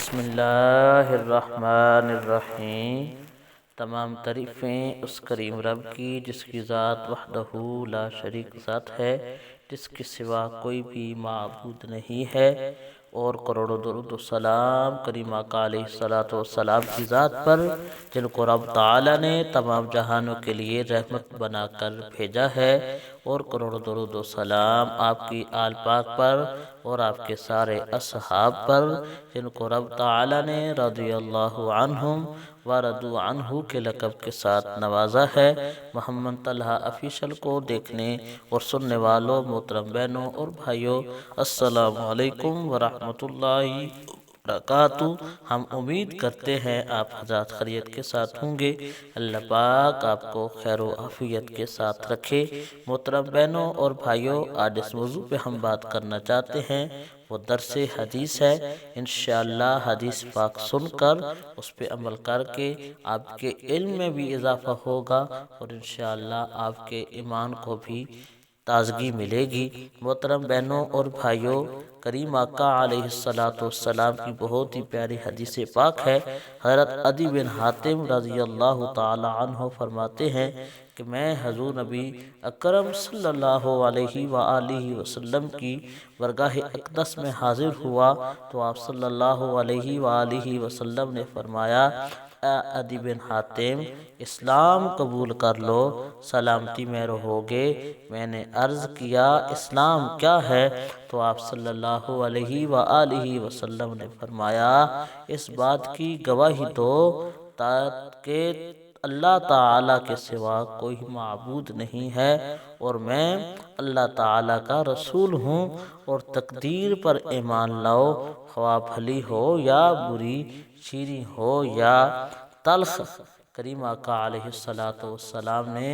بسم اللہ الرحمن الرحیم۔ تمام تعریفیں اس کریم رب کی جس کی ذات وحدہ لا شریک ذات ہے، جس کے سوا کوئی بھی معبود نہیں ہے، اور کروڑوں درود و سلام کریم آقا علیہ الصلوۃ والسلام کی ذات پر، جن کو رب تعالی نے تمام جہانوں کے لیے رحمت بنا کر بھیجا ہے، اور کروڑوں درود و سلام آپ کی آل پاک پر اور آپ کے سارے اصحاب پر، جن کو رب تعالی نے رضی اللہ عنہم ورضوا عنہ کے لقب کے ساتھ نوازا ہے۔ محمد طلحہ آفیشل کو دیکھنے اور سننے والوں محترم بہنوں اور بھائیوں، السلام علیکم ورحمۃ اللہ وبرکاتہ۔ ہم امید کرتے ہیں آپ حضرات خیریت کے ساتھ ہوں گے۔ اللہ پاک آپ کو خیر و عافیت کے ساتھ رکھے۔ محترم بہنوں اور بھائیوں، آج اس موضوع پہ ہم بات کرنا چاہتے ہیں، وہ درس حدیث ہے۔ انشاءاللہ حدیث پاک سن کر اس پہ عمل کر کے آپ کے علم میں بھی اضافہ ہوگا، اور انشاءاللہ آپ کے ایمان کو بھی تازگی ملے گی۔ محترم بہنوں اور بھائیوں، کریم آقا علیہ السلام کی بہت ہی پیاری حدیث پاک ہے۔ حضرت عدی بن حاتم رضی اللہ تعالی عنہ فرماتے ہیں کہ میں حضور نبی اکرم صلی اللہ علیہ وآلہ وسلم کی بارگاہ اقدس میں حاضر ہوا تو آپ صلی اللہ علیہ وآلہ وسلم نے فرمایا، اے عدی بن حاتم، اسلام قبول کر لو، سلامتی میں رہو گے۔ میں نے عرض کیا، اسلام کیا ہے؟ تو آپ صلی اللہ علیہ وآلہ وسلم نے فرمایا، اس بات کی گواہی دو کہ اللہ تعالیٰ کے سوا کوئی معبود نہیں ہے، اور میں اللہ تعالیٰ کا رسول ہوں، اور تقدیر پر ایمان لاؤ، خواہ بھلی ہو یا بری، شیریں ہو یا تلخ۔ کریم آقا علیہ السلام نے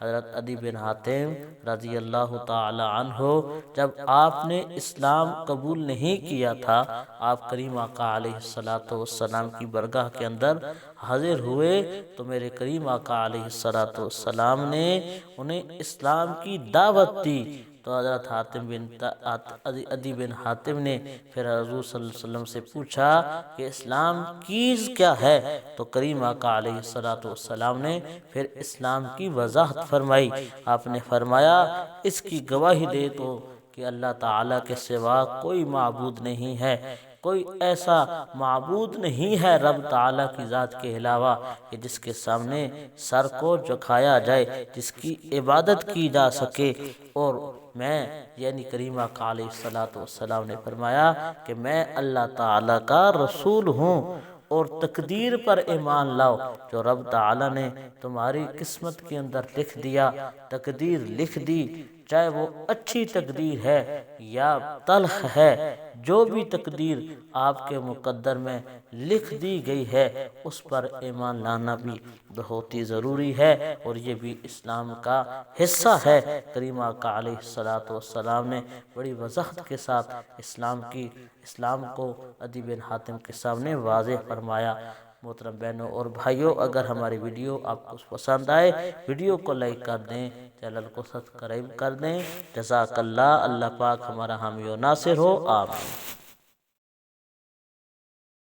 حضرت عدی بن حاتم رضی اللہ تعالی عنہ، جب آپ نے اسلام قبول نہیں کیا تھا، آپ کریم آقا علیہ السلام کی بارگاہ کے اندر حاضر ہوئے تو میرے کریم آقا علیہ السلام نے انہیں اسلام کی دعوت دی۔ تو حضرت عدی بن حاتم نے پھر حضور صلی اللہ علیہ وسلم سے پوچھا کہ اسلام چیز کیا ہے؟ تو کریم آقا علیہ السلام نے پھر اسلام کی وضاحت فرمائی۔ آپ نے فرمایا، اس کی گواہی دے تو کہ اللہ تعالیٰ کے سوا کوئی معبود نہیں ہے، کوئی ایسا معبود نہیں ہے رب تعالیٰ کی ذات کے علاوہ کہ جس کے سامنے سر کو جھکایا جائے، جس کی عبادت کی جا سکے۔ اور میں یعنی کریم آقا علیہ السلام نے فرمایا کہ میں اللہ تعالیٰ کا رسول ہوں، اور تقدیر پر ایمان لاؤ، جو رب تعالیٰ نے تمہاری قسمت کے اندر لکھ دیا، تقدیر لکھ دی، چاہے وہ اچھی تقدیر ہے یا تلخ ہے، جو بھی تقدیر آپ کے مقدر میں لکھ دی گئی ہے، اس پر ایمان لانا بھی بہت ہی ضروری ہے، اور یہ بھی اسلام کا حصہ ہے۔ کریم آقا علیہ السلام نے بڑی وضاحت کے ساتھ اسلام کو عدی بن حاتم کے سامنے واضح فرمایا۔ محترم بہنوں اور بھائیوں، اگر ہماری ویڈیو آپ کو پسند آئے، ویڈیو کو لائک کر دیں، چینل کو سبسکرائب کر دیں۔ جزاک اللہ، اللہ پاک ہمارا حامی و ناصر ہو، آمین۔